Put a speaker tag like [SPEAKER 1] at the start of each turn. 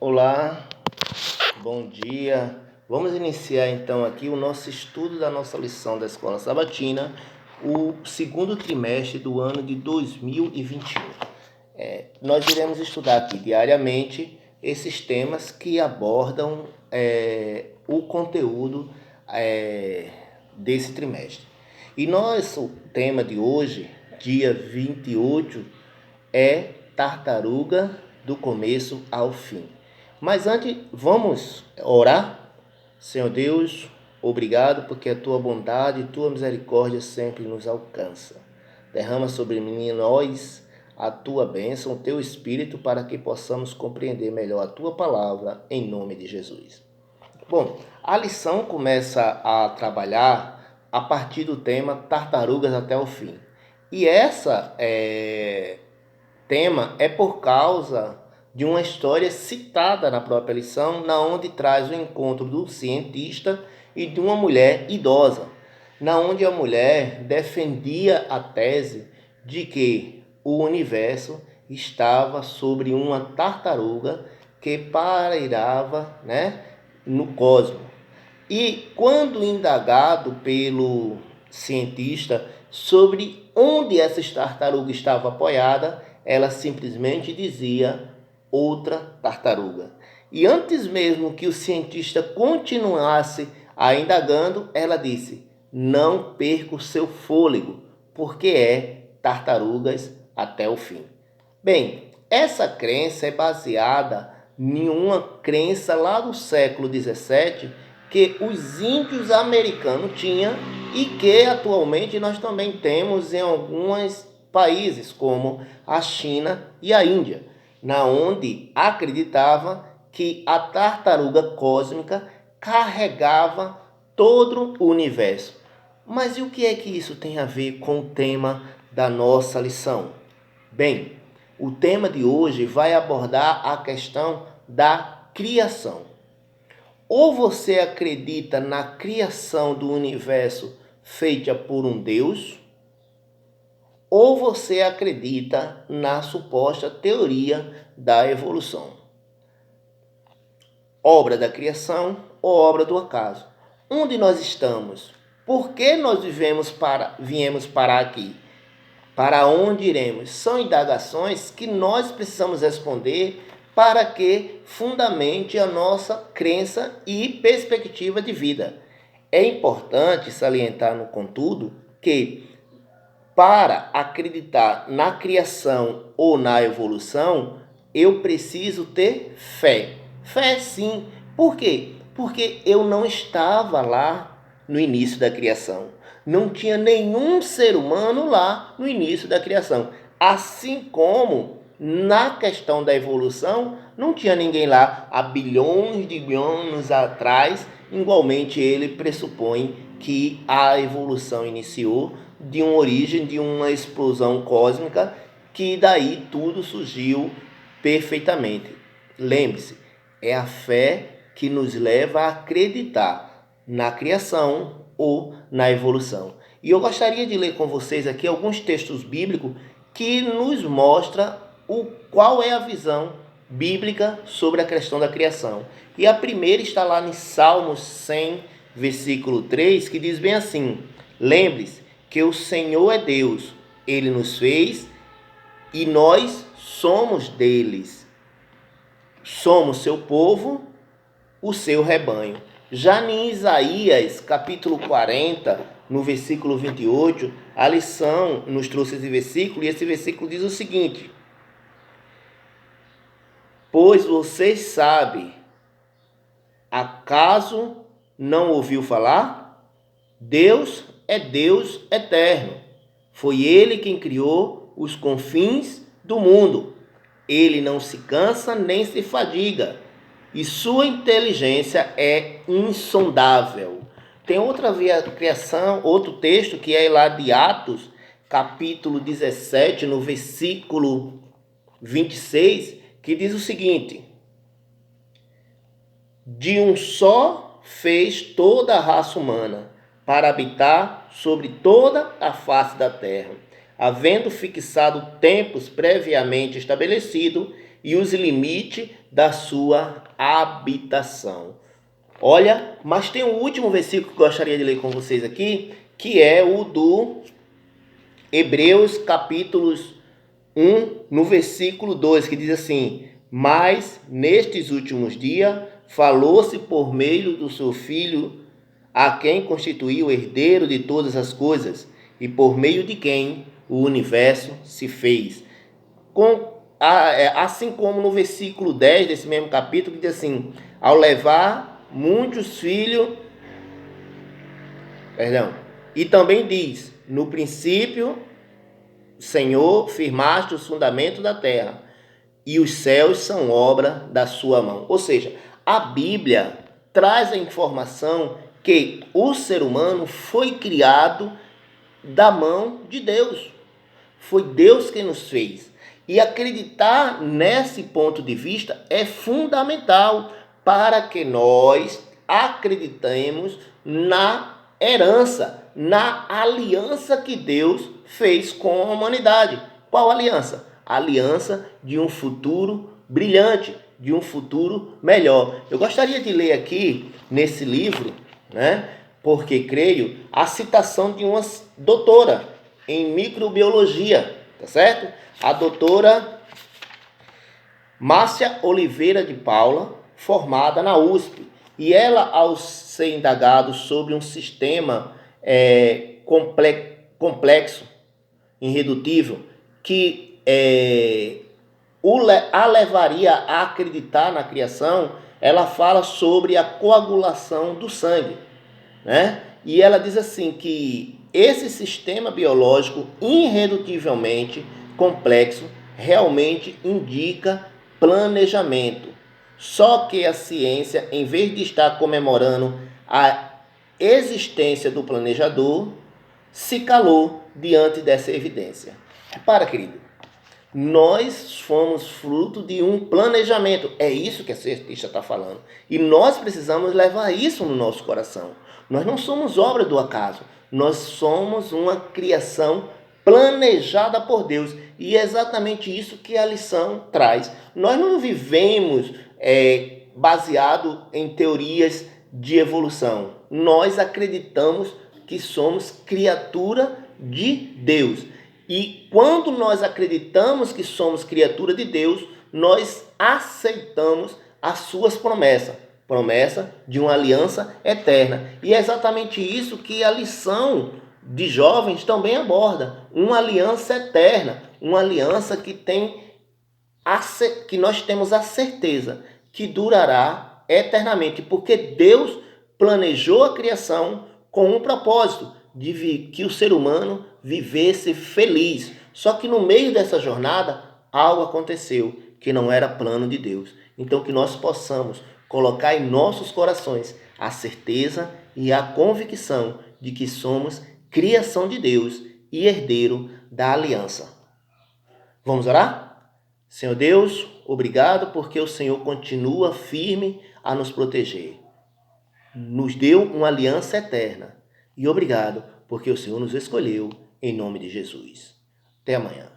[SPEAKER 1] Olá, bom dia. Vamos iniciar então aqui o nosso estudo da nossa lição da Escola Sabatina, o segundo trimestre do ano de 2021. Nós iremos estudar aqui diariamente esses temas que abordam o conteúdo desse trimestre. E nosso tema de hoje, dia 28, é tartaruga do começo ao fim. Mas antes, vamos orar? Senhor Deus, obrigado porque a tua bondade e tua misericórdia sempre nos alcança. Derrama sobre nós a tua bênção, o teu Espírito, para que possamos compreender melhor a tua palavra, em nome de Jesus. Bom, a lição começa a trabalhar a partir do tema Tartarugas até o fim. E essa tema é por causa de uma história citada na própria lição, na onde traz o encontro do cientista e de uma mulher idosa, na onde a mulher defendia a tese de que o universo estava sobre uma tartaruga que pairava, no cosmos. E quando indagado pelo cientista sobre onde essa tartaruga estava apoiada, ela simplesmente dizia outra tartaruga. E antes mesmo que o cientista continuasse a indagando, ela disse: não perca o seu fôlego, porque é tartarugas até o fim. Bem, essa crença é baseada em uma crença lá do século XVII que os índios americanos tinham e que atualmente nós também temos em alguns países, como a China e a Índia, na onde acreditava que a tartaruga cósmica carregava todo o universo. Mas e o que é que isso tem a ver com o tema da nossa lição? Bem, o tema de hoje vai abordar a questão da criação. Ou você acredita na criação do universo feita por um Deus, ou você acredita na suposta teoria da evolução. Obra da criação ou obra do acaso? Onde nós estamos? Por que nós viemos parar aqui? Para onde iremos? São indagações que nós precisamos responder para que fundamente a nossa crença e perspectiva de vida. É importante salientar, no contudo, que para acreditar na criação ou na evolução, eu preciso ter fé. Fé, sim. Por quê? Porque eu não estava lá no início da criação. Não tinha nenhum ser humano lá no início da criação. Assim como na questão da evolução, não tinha ninguém lá há bilhões de anos atrás. Igualmente, ele pressupõe que a evolução iniciou de uma origem, de uma explosão cósmica, que daí tudo surgiu perfeitamente. Lembre-se, é a fé que nos leva a acreditar na criação ou na evolução. E eu gostaria de ler com vocês aqui alguns textos bíblicos que nos mostram qual é a visão bíblica sobre a questão da criação. E a primeira está lá em Salmos 100, versículo 3, que diz bem assim: lembre-se que o Senhor é Deus, Ele nos fez e nós somos deles. Somos seu povo, o seu rebanho. Já em Isaías, capítulo 40, no versículo 28, a lição nos trouxe esse versículo, e esse versículo diz o seguinte: pois vocês sabem, acaso não ouviu falar? Deus é Deus eterno. Foi Ele quem criou os confins do mundo. Ele não se cansa nem se fadiga, e sua inteligência é insondável. Tem outra criação, outro texto que é lá de Atos, capítulo 17, no versículo 26, que diz o seguinte: de um só fez toda a raça humana, para habitar sobre toda a face da terra, havendo fixado tempos previamente estabelecidos e os limites da sua habitação. Olha, mas tem um último versículo que eu gostaria de ler com vocês aqui, que é o do Hebreus capítulos 1, no versículo 2, que diz assim: mas nestes últimos dias falou-se por meio do seu Filho, a quem constituiu o herdeiro de todas as coisas, e por meio de quem o universo se fez. Assim como no versículo 10 desse mesmo capítulo, que diz assim: ao levar muitos filhos, e também diz: no princípio, Senhor, firmaste os fundamentos da terra, e os céus são obra da sua mão. Ou seja, a Bíblia traz a informação que o ser humano foi criado da mão de Deus. Foi Deus quem nos fez. E acreditar nesse ponto de vista é fundamental para que nós acreditemos na herança, na aliança que Deus fez com a humanidade. Qual aliança? A aliança de um futuro brilhante, de um futuro melhor. Eu gostaria de ler aqui nesse livro, porque creio, a citação de uma doutora em microbiologia, tá certo? A doutora Márcia Oliveira de Paula, formada na USP, e ela, ao ser indagado sobre um sistema complexo, irredutível, que a levaria a acreditar na criação, ela fala sobre a coagulação do sangue, E ela diz assim que esse sistema biológico irredutivelmente complexo realmente indica planejamento. Só que a ciência, em vez de estar comemorando a existência do planejador, se calou diante dessa evidência. Repara, querido, nós fomos fruto de um planejamento. É isso que a cientista está falando. E nós precisamos levar isso no nosso coração. Nós não somos obra do acaso. Nós somos uma criação planejada por Deus. E é exatamente isso que a lição traz. Nós não vivemos baseado em teorias de evolução. Nós acreditamos que somos criatura de Deus. E quando nós acreditamos que somos criatura de Deus, nós aceitamos as suas promessas. Promessa de uma aliança eterna. E é exatamente isso que a lição de jovens também aborda. Uma aliança eterna. Uma aliança que nós temos a certeza que durará eternamente. Porque Deus planejou a criação com um propósito de que o ser humano vivesse feliz. Só que no meio dessa jornada, algo aconteceu que não era plano de Deus. Então que nós possamos colocar em nossos corações a certeza e a convicção de que somos criação de Deus e herdeiro da aliança. Vamos orar? Senhor Deus, obrigado porque o Senhor continua firme a nos proteger. Nos deu uma aliança eterna. E obrigado porque o Senhor nos escolheu em nome de Jesus. Até amanhã.